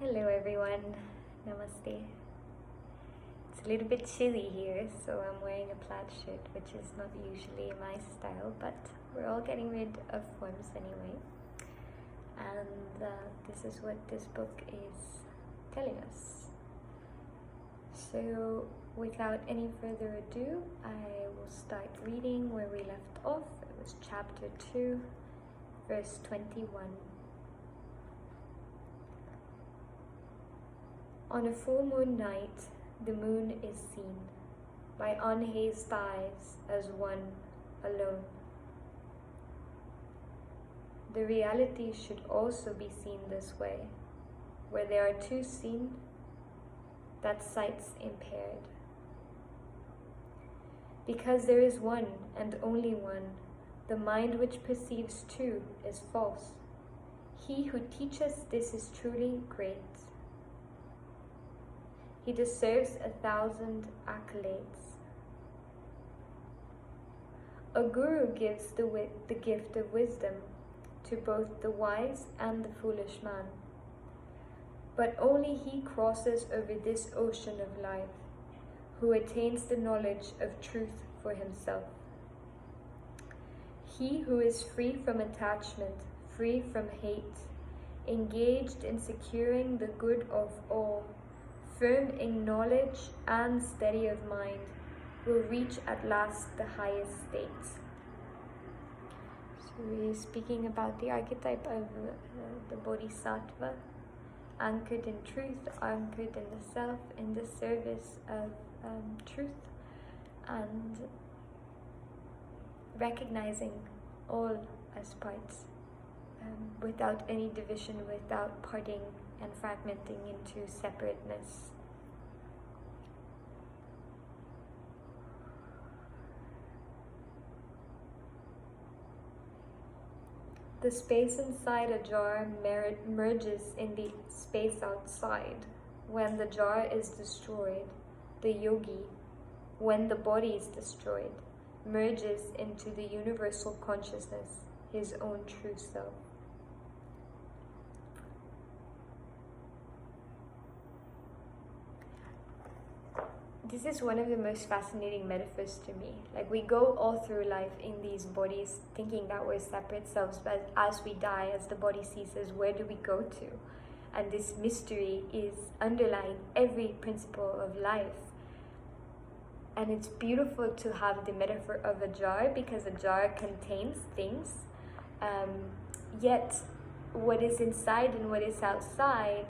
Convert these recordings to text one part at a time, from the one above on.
Hello everyone, namaste. It's a little bit chilly here, so I'm wearing a plaid shirt, which is not usually my style, but we're all getting rid of forms anyway. And this is what this book is telling us. So without any further ado, I will start reading where we left off. It was chapter 2, verse 21. On a full moon night, the moon is seen by unhazed eyes as one alone. The reality should also be seen this way. Where there are two seen, that sight's impaired. Because there is one and only one, the mind which perceives two is false. He who teaches this is truly great. He deserves 1,000 accolades. A guru gives the gift of wisdom to both the wise and the foolish man. But only he crosses over this ocean of life, who attains the knowledge of truth for himself. He who is free from attachment, free from hate, engaged in securing the good of all, firm in knowledge and steady of mind, will reach at last the highest states. So we're speaking about the archetype of the Bodhisattva, anchored in truth, anchored in the self, in the service of truth, and recognizing all as parts, without any division, without parting and fragmenting into separateness. The space inside a jar merges in the space outside. When the jar is destroyed, the yogi, when the body is destroyed, merges into the universal consciousness, his own true self. This is one of the most fascinating metaphors to me. Like, we go all through life in these bodies thinking that we're separate selves, but as we die, as the body ceases, where do we go to? And this mystery is underlying every principle of life. And it's beautiful to have the metaphor of a jar, because a jar contains things, yet what is inside and what is outside,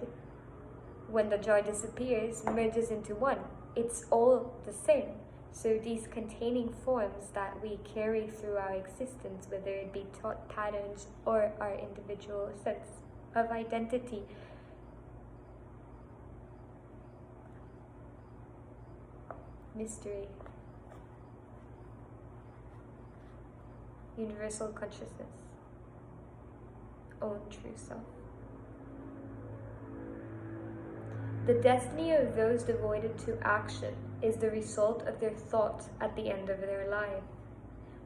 when the jar disappears, merges into one. It's all the same. So these containing forms that we carry through our existence, whether it be thought patterns or our individual sense of identity, mystery, universal consciousness, own true self. The destiny of those devoted to action is the result of their thought at the end of their life.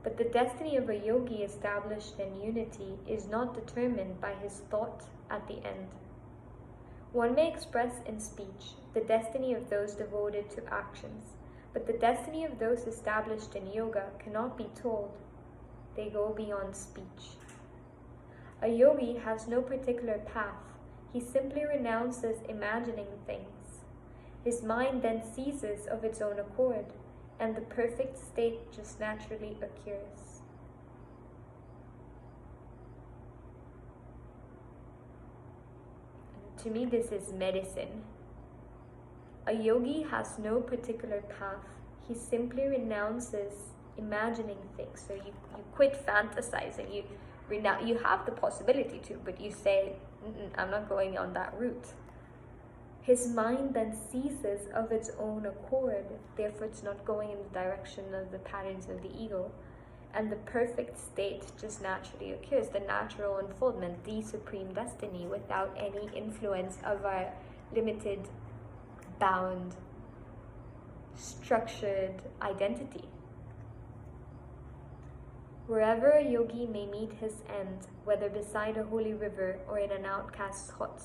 But the destiny of a yogi established in unity is not determined by his thought at the end. One may express in speech the destiny of those devoted to actions, but the destiny of those established in yoga cannot be told. They go beyond speech. A yogi has no particular path. He simply renounces imagining things. His mind then ceases of its own accord, and the perfect state just naturally occurs. To me, this is medicine. A yogi has no particular path. He simply renounces imagining things. So you quit fantasizing. You have the possibility to, but you say, I'm not going on that route. His mind then ceases of its own accord, therefore it's not going in the direction of the patterns of the ego, and the perfect state just naturally occurs, the natural unfoldment, the supreme destiny, without any influence of our limited, bound, structured identity. Wherever a yogi may meet his end, whether beside a holy river or in an outcast's hut,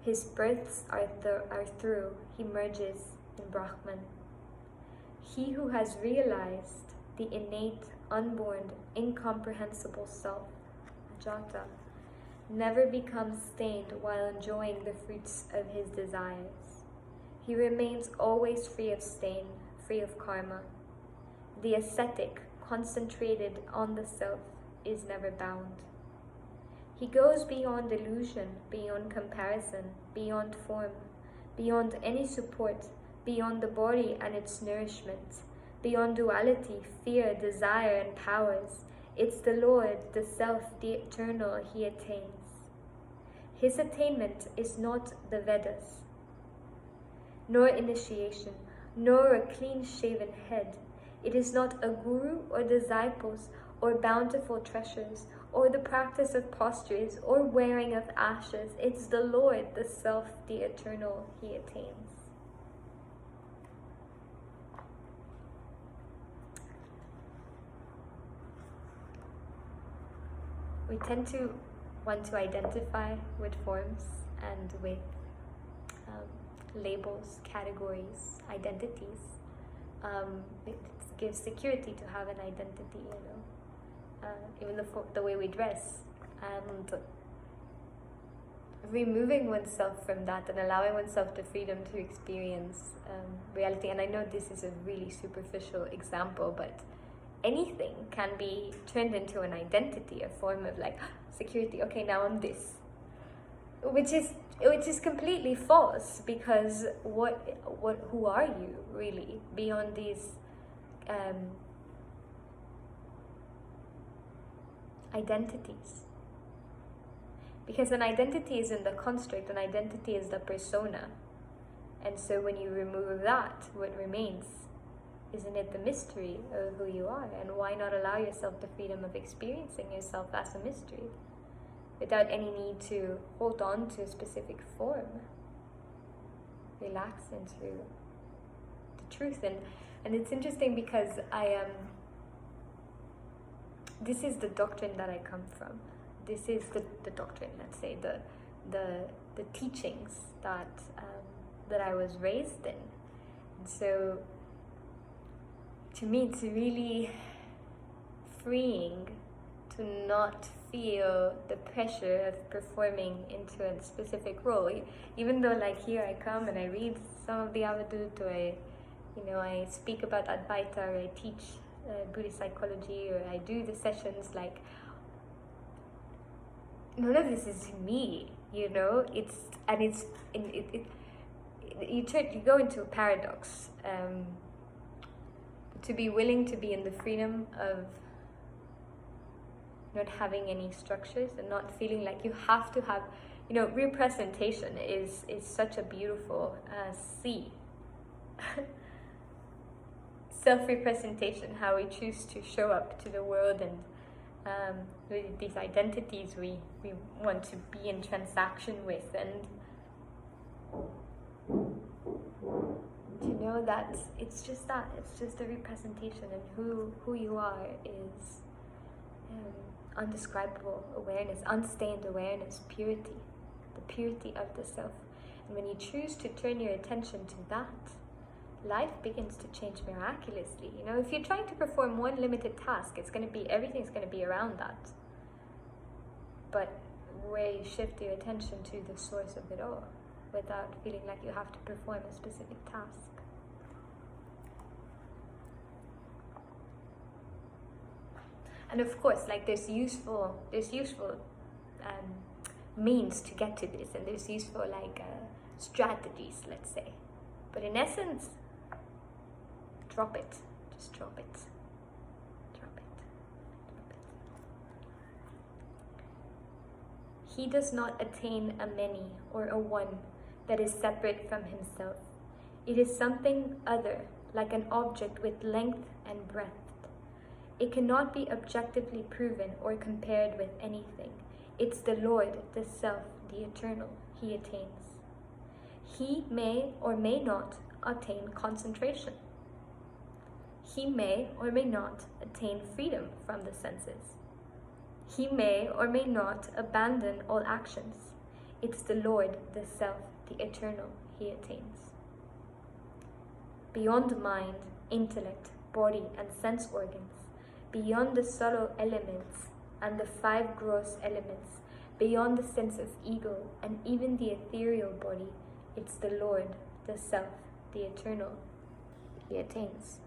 His births are through, he merges in Brahman. He who has realized the innate, unborn, incomprehensible self, Jata, never becomes stained while enjoying the fruits of his desires. He remains always free of stain, free of karma. The ascetic, concentrated on the self, is never bound. He goes beyond illusion, beyond comparison, beyond form, beyond any support, beyond the body and its nourishment, beyond duality, fear, desire, and powers. It's the Lord, the Self, the Eternal he attains. His attainment is not the Vedas, nor initiation, nor a clean-shaven head. It is not a guru or disciples or bountiful treasures or the practice of postures or wearing of ashes. It's the Lord, the Self, the Eternal he attains. We tend to want to identify with forms and with labels, categories, identities. It gives security to have an identity, even the way we dress. And removing oneself from that and allowing oneself the freedom to experience reality. And I know this is a really superficial example, but anything can be turned into an identity, a form of like security. Okay, now I'm this, which is completely false, because who are you really beyond these identities? Because an identity is in the construct, an identity is the persona, and so when you remove that, what remains? Isn't it the mystery of who you are? And why not allow yourself the freedom of experiencing yourself as a mystery without any need to hold on to a specific form? Relax into the truth. And it's interesting because this is the doctrine that I come from. This is the doctrine, let's say, the teachings that I was raised in. And so to me, it's really freeing to not feel the pressure of performing into a specific role. Even though, like, here I come and I read some of the Avadhut, or I speak about Advaita, or I teach Buddhist psychology, or I do the sessions, like, none of this is me, you go into a paradox. To be willing to be in the freedom of not having any structures and not feeling like you have to have, representation is such a beautiful sea. Self-representation, how we choose to show up to the world, and with these identities we want to be in transaction with, and to know that it's just a representation, and who you are is undescribable awareness, unstained awareness, purity, the purity of the self. And when you choose to turn your attention to that, life begins to change miraculously. If you're trying to perform one limited task, everything's going to be around that. But where you shift your attention to the source of it all, without feeling like you have to perform a specific task. And of course, like, there's useful means to get to this, and there's useful strategies, let's say. But in essence, drop it. Just drop it. Drop it. Drop it. He does not attain a many or a one that is separate from himself. It is something other, like an object with length and breadth. It cannot be objectively proven or compared with anything. It's the Lord, the Self, the Eternal, he attains. He may or may not attain concentration. He may or may not attain freedom from the senses. He may or may not abandon all actions. It's the Lord, the Self, the Eternal he attains. Beyond mind, intellect, body, and sense organs, beyond the subtle elements and the 5 gross elements, beyond the sense of ego and even the ethereal body, it's the Lord, the Self, the Eternal he attains.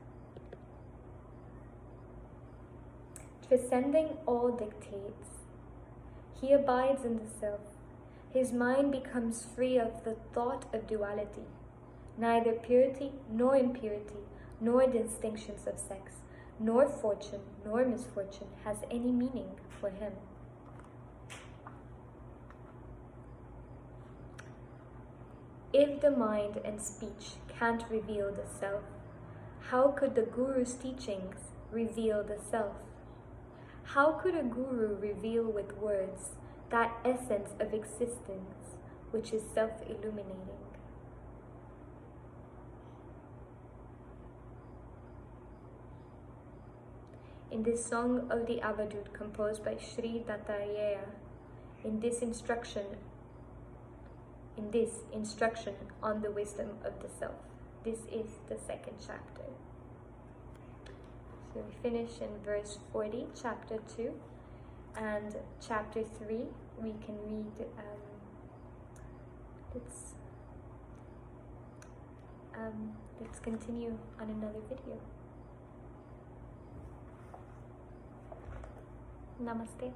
Transcending all dictates, he abides in the Self. His mind becomes free of the thought of duality. Neither purity nor impurity, nor distinctions of sex, nor fortune nor misfortune has any meaning for him. If the mind and speech can't reveal the Self, how could the Guru's teachings reveal the Self? How could a Guru reveal with words that essence of existence which is self-illuminating? In this song of the Avadhut composed by Sri Dattatreya, in this instruction on the wisdom of the Self. This is the 2nd chapter. So we finish in verse 40, chapter 2, and chapter 3 we can read, let's continue on another video. Namaste.